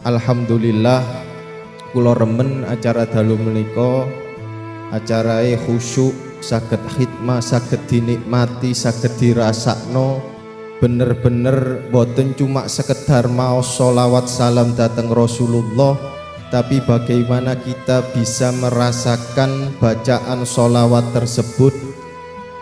Alhamdulillah kula remen acara dalu menika, acarae khusyuk, saged khidmah, saged dinikmati, saged dirasakno, bener-bener boten cuma sekedar maos sholawat salam datang Rasulullah, tapi bagaimana kita bisa merasakan bacaan sholawat tersebut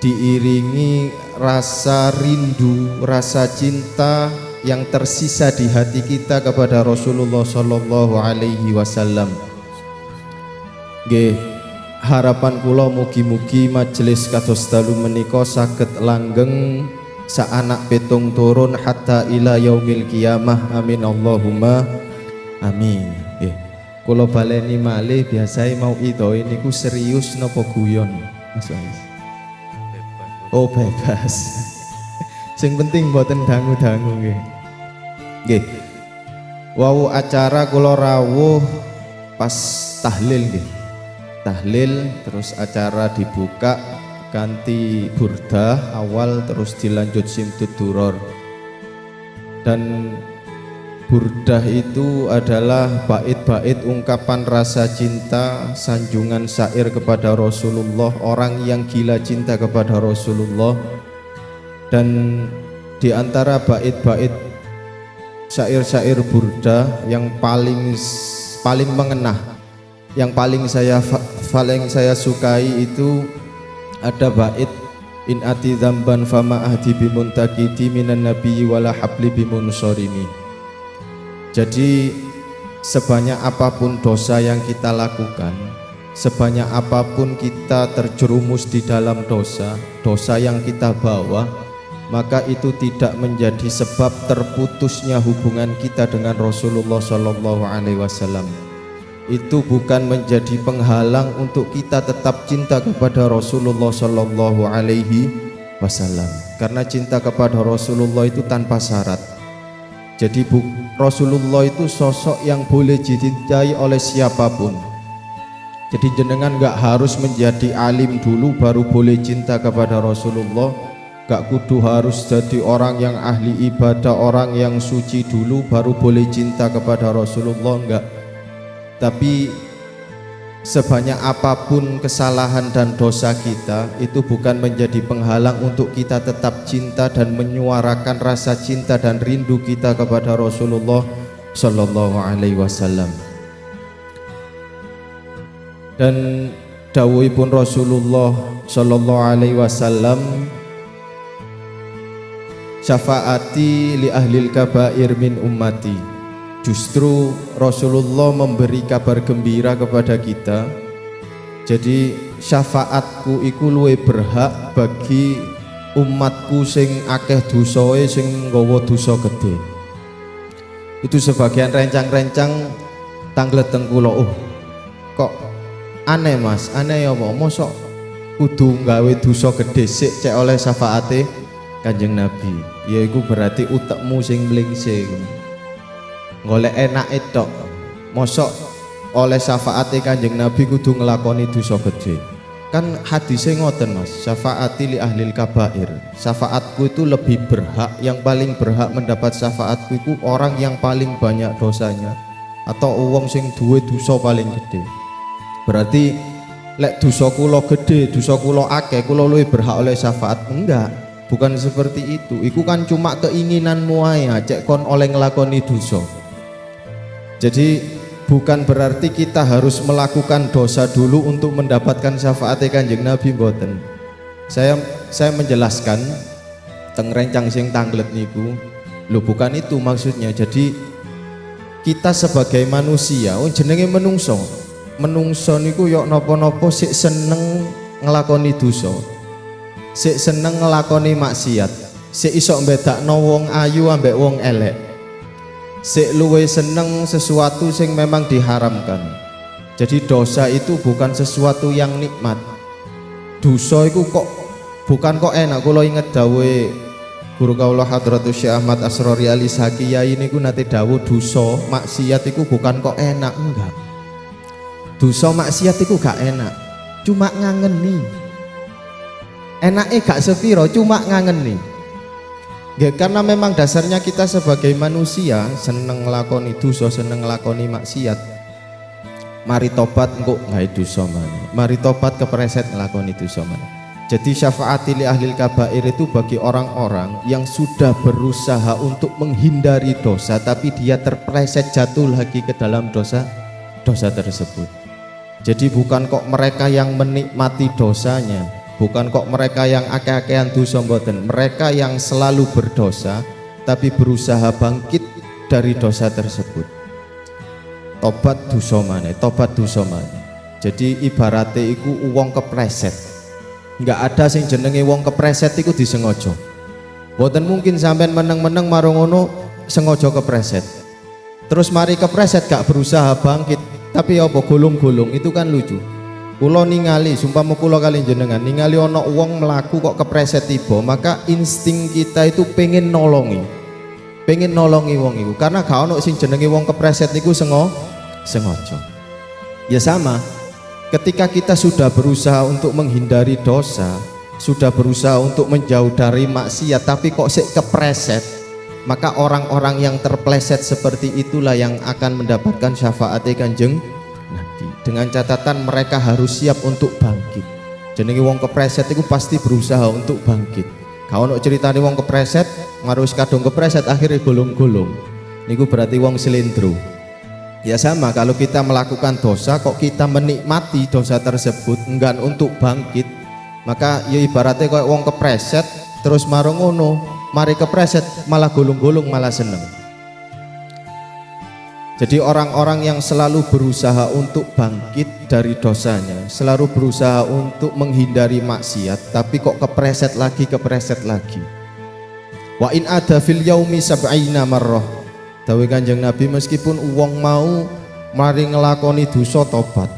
diiringi rasa rindu, rasa cinta yang tersisa di hati kita kepada Rasulullah Sallallahu Alaihi Wasallam. Nggih, harapan kula mugi-mugi majelis kados dalu menika saged langgeng saanak petung turun hatta ila yaumil qiyamah. Amin Allahumma amin. Nggih, kula baleni malih biasae mau idoi niku serius napa guyon Mas Wais? Oh bebas. Sing penting mboten dangu-dangu nggih. Nggih. Wau acara kula rawuh pas tahlil nggih. Tahlil terus acara dibuka ganti burdah awal terus dilanjut simtud duror. Dan burdah itu adalah bait-bait ungkapan rasa cinta, sanjungan syair kepada Rasulullah, orang yang gila cinta kepada Rasulullah. Dan di antara bait-bait syair-syair burdah yang paling mengenah, yang paling saya sukai itu ada bait in ati dzamban fama ahdi bimuntakiti minan nabiyyi wala habli bimunsorimi. Jadi sebanyak apapun dosa yang kita lakukan, sebanyak apapun kita terjerumus di dalam dosa yang kita bawa, maka itu tidak menjadi sebab terputusnya hubungan kita dengan Rasulullah Sallallahu Alaihi Wasallam. Itu bukan menjadi penghalang untuk kita tetap cinta kepada Rasulullah Sallallahu Alaihi Wasallam. Karena cinta kepada Rasulullah itu tanpa syarat. Jadi Rasulullah itu sosok yang boleh dicintai oleh siapapun. Jadi jenengan gak harus menjadi alim dulu baru boleh cinta kepada Rasulullah. Gak kudu harus jadi orang yang ahli ibadah, orang yang suci dulu baru boleh cinta kepada Rasulullah, enggak. Tapi sebanyak apapun kesalahan dan dosa kita, itu bukan menjadi penghalang untuk kita tetap cinta dan menyuarakan rasa cinta dan rindu kita kepada Rasulullah Sallallahu Alaihi Wasallam. Dan dawuhipun Rasulullah Sallallahu Alaihi Wasallam, syafaati li ahlil kabair min ummati. Justru Rasulullah memberi kabar gembira kepada kita. Jadi syafaatku iku luwih berhak bagi umatku sing akeh dosae, sing nggawa dosa gede. Itu sebagian rencang-rencang tangleteng kula. Oh, kok aneh Mas, aneh apa? Mosok kudu nggawe dosa gede sik cek oleh syafaate Kanjeng Nabi. Yaiku berarti utekmu sing mlingse. Golek enak itu, mosok oleh syafaati Kanjeng Nabi kudu ngelakoni dosa gede. Kan hadisnya ngoten Mas, syafaati li ahlil kabair. Syafaatku itu lebih berhak, yang paling berhak mendapat syafaatku itu orang yang paling banyak dosanya, atau wong sing duwe dosa paling gede. Berarti lek dosa kula gede, dosa kula akeh, kula luwih berhak oleh syafaat? Enggak, bukan seperti itu. Iku kan cuma keinginanmu ae, cek kon oleh ngelakoni dosa. Jadi bukan berarti kita harus melakukan dosa dulu untuk mendapatkan syafaat Kanjeng Nabi, mboten. Saya menjelaskan teng rencang sing tanglet niku. Lho bukan itu maksudnya. Jadi kita sebagai manusia, jenenge menungso. Menungso niku yok napa-napa sik seneng nglakoni dosa. Sik seneng nglakoni maksiat. Sik iso mbedakno wong ayu ambek wong elek. Sik luwe seneng sesuatu sing memang diharamkan. Jadi dosa itu bukan sesuatu yang nikmat. Dosa itu kok bukan kok enak. Kula inget dawuhe guru kaula Hadratus Syekh Ahmad Asrori Ali Sakiyai niku nate dawuh dosa maksiat iku bukan kok enak, enggak. Dosa maksiat iku gak enak, cuma ngangeni. Enake gak sepiro, cuma ngangeni. Ya, karena memang dasarnya kita sebagai manusia seneng nglakoni dosa, seneng nglakoni maksiat. Mari tobat engko gawe dosa maneh. Mari tobat kepreset nglakoni dosa maneh. Jadi syafaati li ahlil kabair itu bagi orang-orang yang sudah berusaha untuk menghindari dosa tapi dia terpleset jatuh lagi ke dalam dosa tersebut. Jadi bukan kok mereka yang menikmati dosanya, bukan kok mereka yang akeh-akehan dosa mboten, mereka yang selalu berdosa tapi berusaha bangkit dari dosa tersebut. Tobat dosa maneh, tobat dosa maneh. Jadi ibaratnya iku wong kepleset. Enggak ada sing jenenge wong kepleset iku disengaja. Mboten mungkin sampean meneng-meneng marang ngono sengaja kepleset. Terus mari kepleset gak berusaha bangkit, tapi apa gulung-gulung, itu kan lucu. Kula ningali, sumpama kula kali jenengan ningali ana wong mlaku kok kepleset tiba, maka insting kita itu pengen nolongi wong iku, karena gak ono sing jenenge wong kepleset niku sengaja. Ya sama, ketika kita sudah berusaha untuk menghindari dosa, sudah berusaha untuk menjauh dari maksiat, tapi kok sik kepreset, maka orang-orang yang terpleset seperti itulah yang akan mendapatkan syafaat Kanjeng Nabi. Dengan catatan mereka harus siap untuk bangkit. Jenenge wong kepreset itu pasti berusaha untuk bangkit. Kalau ono ceritane wong kepreset, marus kadung kepreset akhirnya golong-golong. Niku berarti wong selendro. Ya sama, kalau kita melakukan dosa kok kita menikmati dosa tersebut enggan untuk bangkit, maka ya ibaratnya kayak wong kepreset terus marung ngono, mari kepreset malah gulung-gulung malah seneng. Jadi orang-orang yang selalu berusaha untuk bangkit dari dosanya, selalu berusaha untuk menghindari maksiat, tapi kok kepreset lagi. Wa in ada fil yaumi sab'ina marrah. Dawuh Kanjeng Nabi, meskipun wong mau mari ngelakoni dosa tobat,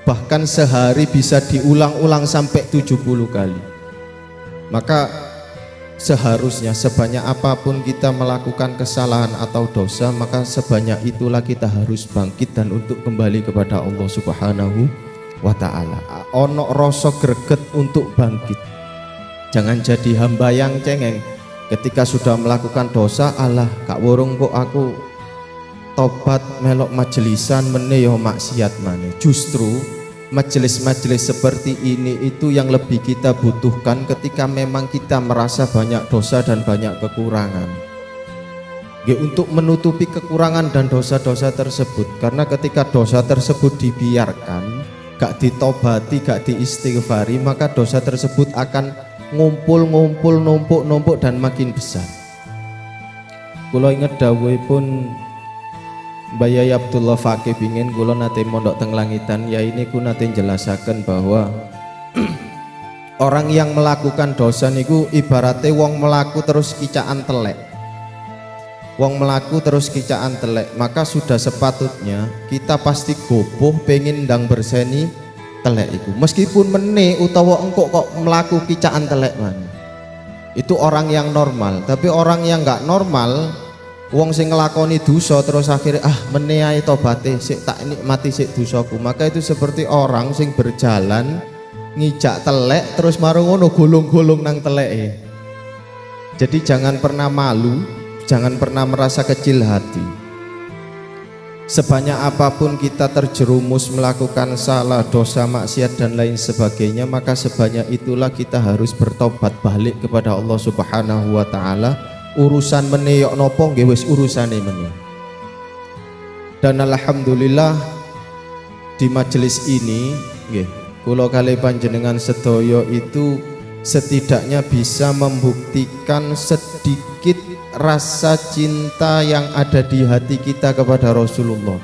bahkan sehari bisa diulang-ulang sampai 70 kali. Maka seharusnya sebanyak apapun kita melakukan kesalahan atau dosa, maka sebanyak itulah kita harus bangkit dan untuk kembali kepada Allah Subhanahu wa ta'ala. Ono rasa greget untuk bangkit. Jangan jadi hamba yang cengeng. Ketika sudah melakukan dosa, alah kak wurung kok aku tobat melok majelisan meneh yo maksiat maneh. Justru majelis-majelis seperti ini itu yang lebih kita butuhkan ketika memang kita merasa banyak dosa dan banyak kekurangan. Untuk menutupi kekurangan dan dosa-dosa tersebut, karena ketika dosa tersebut dibiarkan, gak ditobati, gak diistighfari, maka dosa tersebut akan ngumpul, numpuk dan makin besar. Kula inget dawuhipun Mbah Yai Abdullah Fakih pingin kula nate mondok teng Langitan, ya ini ku nate jelasaken bahwa orang yang melakukan dosa niku ibaratnya wong melaku terus kicaan telek. Wong melaku terus kicaan telek, maka sudah sepatutnya kita pasti gopoh pengen ndang berseni telek itu, meskipun meneh utawa engkok kok melaku kicaan telek man. Itu orang yang normal. Tapi orang yang nggak normal, wong sing ngelakoni dosa terus akhirnya meneh ae tobate sik tak nikmati sik dosaku, maka itu seperti orang sing berjalan ngijak telek terus marung ngono golong-golong nang teleke. Jadi jangan pernah malu, jangan pernah merasa kecil hati. Sebanyak apapun kita terjerumus melakukan salah, dosa, maksiat dan lain sebagainya, maka sebanyak itulah kita harus bertobat balik kepada Allah Subhanahu wa ta'ala. Urusan meneh yok nopo nggih wis urusane meneh. Dan alhamdulillah di majelis ini nggih kula kalih panjenengan sedaya itu setidaknya bisa membuktikan sedikit rasa cinta yang ada di hati kita kepada Rasulullah.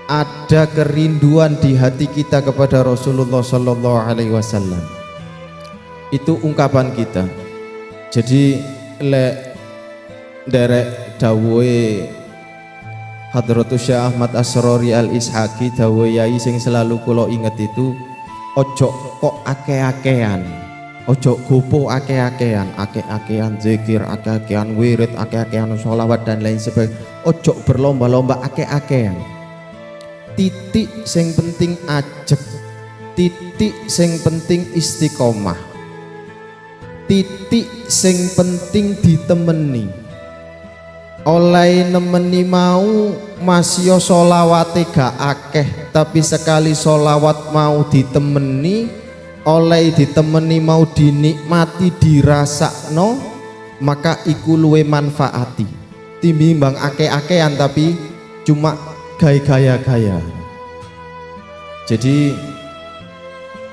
Ada kerinduan di hati kita kepada Rasulullah Sallallahu Alaihi Wasallam. Itu ungkapan kita. Jadi lek derek dawuhe Hadratus Syekh Ahmad Asrori Al-Ishaqi, dawuh yai sing selalu kula inget itu, ojo kok ake-akean. Ojo gopo ake-akean, ake-akean zikir, ake-akean wirid, ake-akean sholawat dan lain sebagainya. Ojo berlomba-lomba ake-akean. Titik sing penting ajek, titik sing penting istiqomah, titik sing penting ditemeni. Oleh nemeni mau masya sholawate gak akeh, tapi sekali sholawat mau ditemeni, oleh ditemeni mau dinikmati dirasakno, maka iku luwe manfaati tinimbang akeh-akehan tapi cuma gaya-gaya. Jadi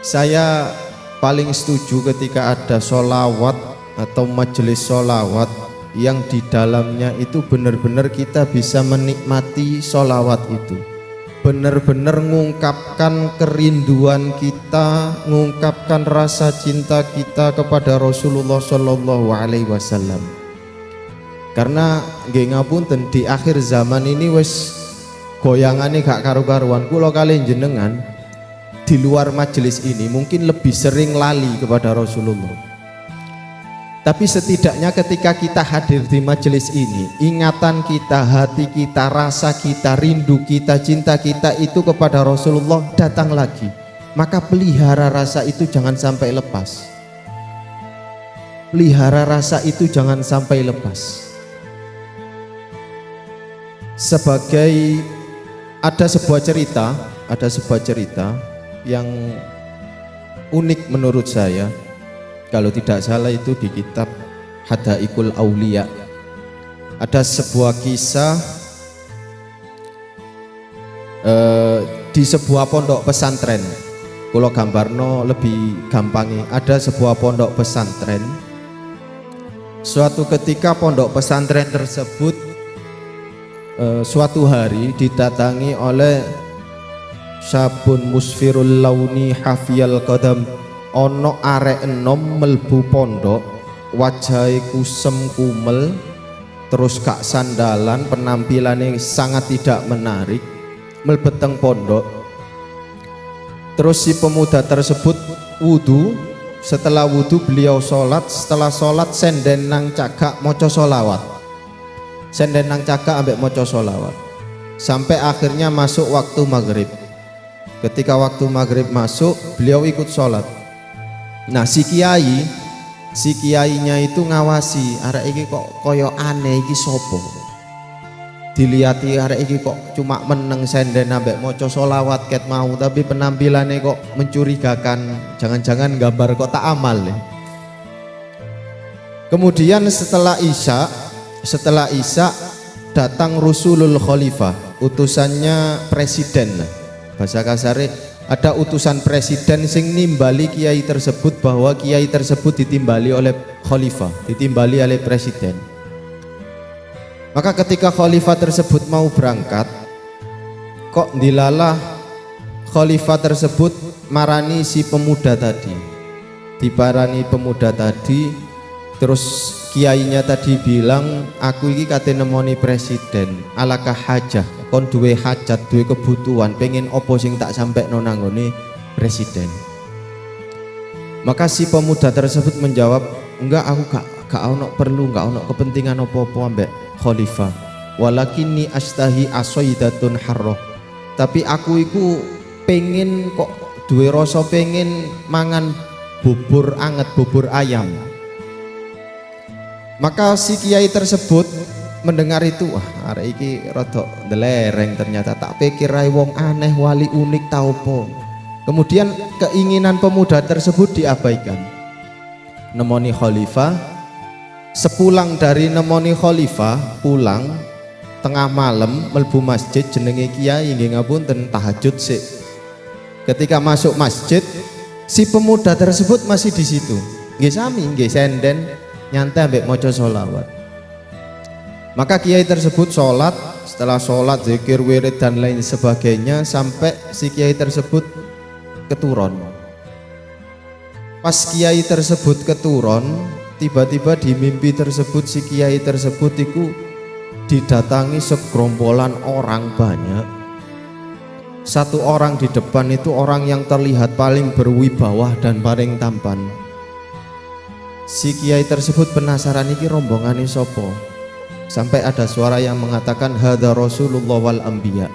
saya paling setuju ketika ada sholawat atau majelis sholawat yang di dalamnya itu benar-benar kita bisa menikmati sholawat itu, benar-benar mengungkapkan kerinduan kita, mengungkapkan rasa cinta kita kepada Rasulullah Shallallahu Alaihi Wasallam. Karena nggih ngapunten di akhir zaman ini wis goyangane gak karu-karuan. Kula kalian jenengan di luar majelis ini mungkin lebih sering lali kepada Rasulullah. Tapi setidaknya ketika kita hadir di majelis ini, ingatan kita, hati kita, rasa kita, rindu kita, cinta kita itu kepada Rasulullah datang lagi. Maka pelihara rasa itu jangan sampai lepas. Pelihara rasa itu jangan sampai lepas. Sebagai ada sebuah cerita yang unik menurut saya. Kalau tidak salah itu di kitab Hadaikul Aulia. Ada sebuah kisah di sebuah pondok pesantren. Kalau gambarno lebih gampangi, ada sebuah pondok pesantren. Suatu ketika pondok pesantren tersebut suatu hari didatangi oleh syabun musfirul launi hafiyal qadam. Ono arek enom melbu pondok, wajahnya kusem kumel, terus gak sandalan, penampilannya sangat tidak menarik, melbeteng pondok. Terus si pemuda tersebut wudu. Setelah wudu beliau sholat. Setelah sholat senden nang cagak moco sholawat, senden nang cagak ambek moco sholawat, sampai akhirnya masuk waktu maghrib. Ketika waktu maghrib masuk, beliau ikut sholat. Nah si kiainya itu ngawasi, arek iki kok koyo aneh, iki sopo. Diliati arek iki kok cuma meneng senden ambek moco sholawat ket mau, tapi penampilannya kok mencurigakan, jangan-jangan gambar kok tak amal ya. Kemudian setelah isya datang Rasulul Khalifah, utusannya presiden. Bahasa kasare ada utusan presiden sing nimbali kiai tersebut, bahwa kiai tersebut ditimbali oleh khalifah, ditimbali oleh presiden. Maka ketika khalifah tersebut mau berangkat, kok dilalah khalifah tersebut marani si pemuda tadi, diparani pemuda tadi. Terus kiainya tadi bilang, aku ini kate nemoni presiden, alakah hajah, kon duwe hajat, duwe kebutuhan, pengen opo sing tak sampai nonanggone presiden. Maka si pemuda tersebut menjawab, enggak, aku gak ono perlu, gak ono kepentingan opo-opo ambek khalifah. Walakini astahi asoidatun harroh, tapi aku iku pengen kok duwe rasa pengen mangan bubur anget, bubur ayam. Maka si kiai tersebut mendengar itu, wah arek iki rada ndelereng, ternyata tak pikir rai wong aneh, wali unik tau po. Kemudian keinginan pemuda tersebut diabaikan. Nemoni khalifah, sepulang dari nemoni khalifah, pulang tengah malam melbu masjid, jenenge kiai nggih ngapunten tahajud sik. Ketika masuk masjid, si pemuda tersebut masih di situ. Nggih sami, nggih senden nyantai ambek maca sholawat. Maka kiai tersebut sholat. Setelah sholat zikir wirid dan lain sebagainya, sampai si kiai tersebut keturun. Pas kiai tersebut keturun, tiba-tiba di mimpi tersebut si kiai tersebut itu didatangi segerombolan orang banyak. Satu orang di depan itu orang yang terlihat paling berwibawa dan paling tampan. Si kiai tersebut penasaran, iki rombongan sopo. Sampai ada suara yang mengatakan hadza Rasulullah wal anbiya,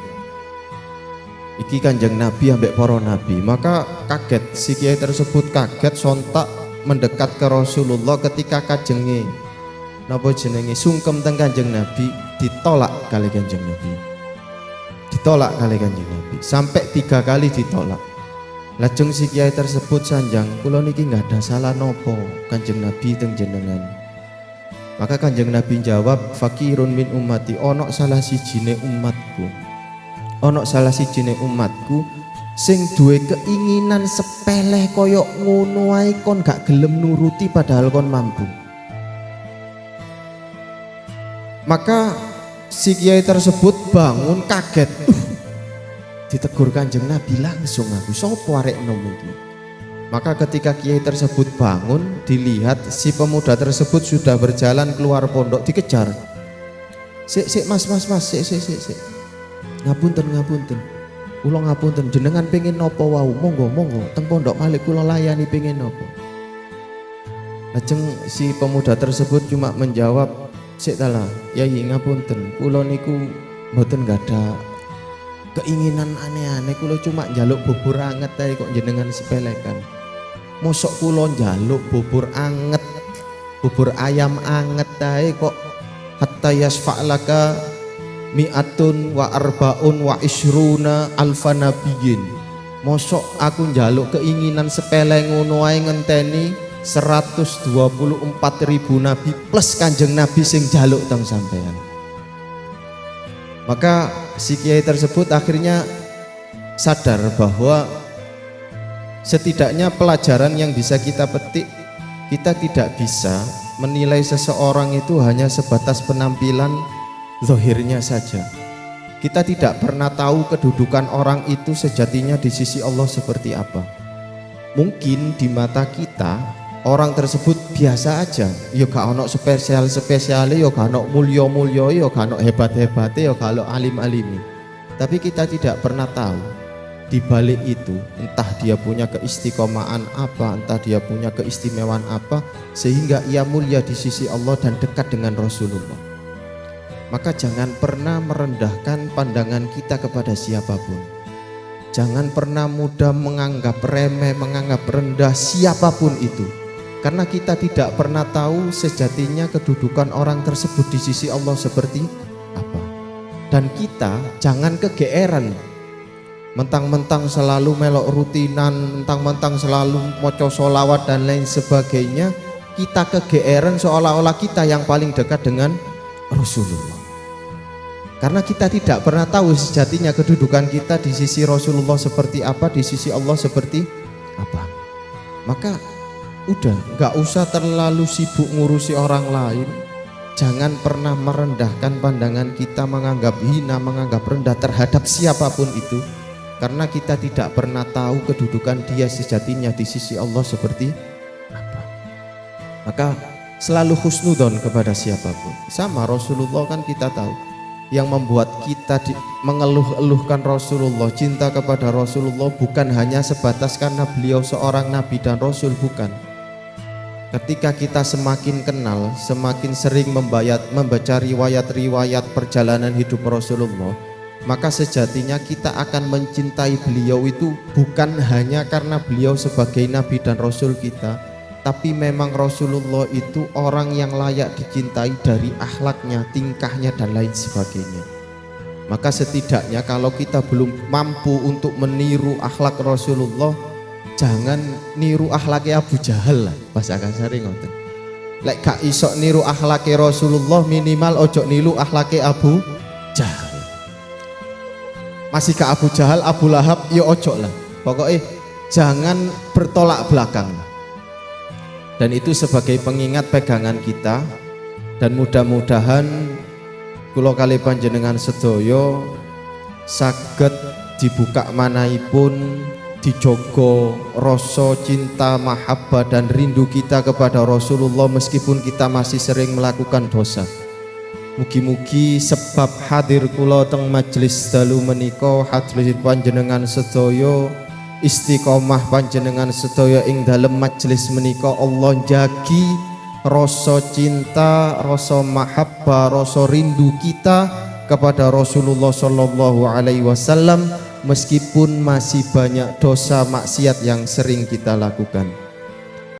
iki kanjeng Nabi ambek para nabi. Maka kaget si kiai tersebut, kaget sontak mendekat ke Rasulullah ketika kajenge napa jenenge sungkem teng Kanjeng Nabi ditolak kali Kanjeng Nabi. Ditolak kali Kanjeng Nabi sampai 3 kali ditolak. Lajeng si kiai tersebut sanjang, kula niki nggak ada salah nopo Kanjeng Nabi teng jenengan. Maka Kanjeng Nabi jawab, fakirun min ummati, onok salah sijine umatku. Onok salah sijine umatku sing duwe keinginan sepele koyok ngono ae kon gak gelem nuruti padahal kon mampu. Maka si kiai tersebut bangun kaget. Ditegur Kanjeng Nabi langsung, aku sopo arek nom iki. Maka ketika kiai tersebut bangun, dilihat si pemuda tersebut sudah berjalan keluar pondok, dikejar. Sik mas, sik. Ngapunten. Kula ngapunten, jenengan pengen nopo wau? Monggo, teng pondok malih kula layani pengen nopo. Lajeng si pemuda tersebut cuma menjawab, sik tala, yai ngapunten, kula niku mboten gadah keinginan aneh-aneh, kula cuma njaluk bubur anget ae kok jenengan sepelekan. Mosok kula njaluk bubur anget, bubur ayam anget ae kok hatta yasfa'laka mi'atun wa arba'un wa isruna alfa nabiyyin. Mosok aku njaluk keinginan sepele ngono ae ngenteni 124.000 nabi plus Kanjeng Nabi sing njaluk teng sampean. Maka si kiai tersebut akhirnya sadar bahwa setidaknya pelajaran yang bisa kita petik, kita tidak bisa menilai seseorang itu hanya sebatas penampilan zahirnya saja. Kita tidak pernah tahu kedudukan orang itu sejatinya di sisi Allah seperti apa. Mungkin di mata kita orang tersebut biasa aja, ya gak ono spesial-spesiale, ya gak ono mulya-mulya, ya gak ono hebat-hebate, ya gak ono alim-alimi. Tapi kita tidak pernah tahu di balik itu entah dia punya keistiqomahan apa, entah dia punya keistimewaan apa sehingga ia mulia di sisi Allah dan dekat dengan Rasulullah. Maka jangan pernah merendahkan pandangan kita kepada siapapun. Jangan pernah mudah menganggap remeh, menganggap rendah siapapun itu. Karena kita tidak pernah tahu sejatinya kedudukan orang tersebut di sisi Allah seperti apa. Dan kita jangan kegeeran, mentang-mentang selalu melok rutinan, mentang-mentang selalu moco solawat dan lain sebagainya, kita kegeeran seolah-olah kita yang paling dekat dengan Rasulullah. Karena kita tidak pernah tahu sejatinya kedudukan kita di sisi Rasulullah seperti apa, di sisi Allah seperti apa. Maka udah gak usah terlalu sibuk ngurusi orang lain. Jangan pernah merendahkan pandangan kita, menganggap hina, menganggap rendah terhadap siapapun itu. Karena kita tidak pernah tahu kedudukan dia sejatinya di sisi Allah seperti apa. Maka selalu husnudon kepada siapapun. Sama Rasulullah kan kita tahu, yang membuat kita mengeluh-eluhkan Rasulullah, cinta kepada Rasulullah bukan hanya sebatas karena beliau seorang nabi dan rasul, bukan. Ketika kita semakin kenal, semakin sering membaca riwayat-riwayat perjalanan hidup Rasulullah, maka sejatinya kita akan mencintai beliau itu bukan hanya karena beliau sebagai nabi dan rasul kita, tapi memang Rasulullah itu orang yang layak dicintai dari akhlaknya, tingkahnya dan lain sebagainya. Maka setidaknya kalau kita belum mampu untuk meniru akhlak Rasulullah, jangan niru akhlaknya Abu Jahal lah, bahasa kasare ngoten. Lek gak iso niru akhlaknya Rasulullah, minimal ojo niru akhlaknya Abu Jahal. Masih ke Abu Jahal, Abu Lahab, ya ojo lah. Pokoknya jangan bertolak belakang. Dan itu sebagai pengingat pegangan kita. Dan mudah-mudahan kula kali panjenengan sedaya saged dibuka manahipun, dijogo rasa cinta, mahabbah dan rindu kita kepada Rasulullah meskipun kita masih sering melakukan dosa. Mugi-mugi sebab hadir kula teng majelis dalu menika, hadir panjenengan sedaya, istiqomah panjenengan sedaya ing dalem majelis menika, Allah jagi rasa cinta, rasa mahabbah, rasa rindu kita kepada Rasulullah sallallahu alaihi wasallam meskipun masih banyak dosa maksiat yang sering kita lakukan.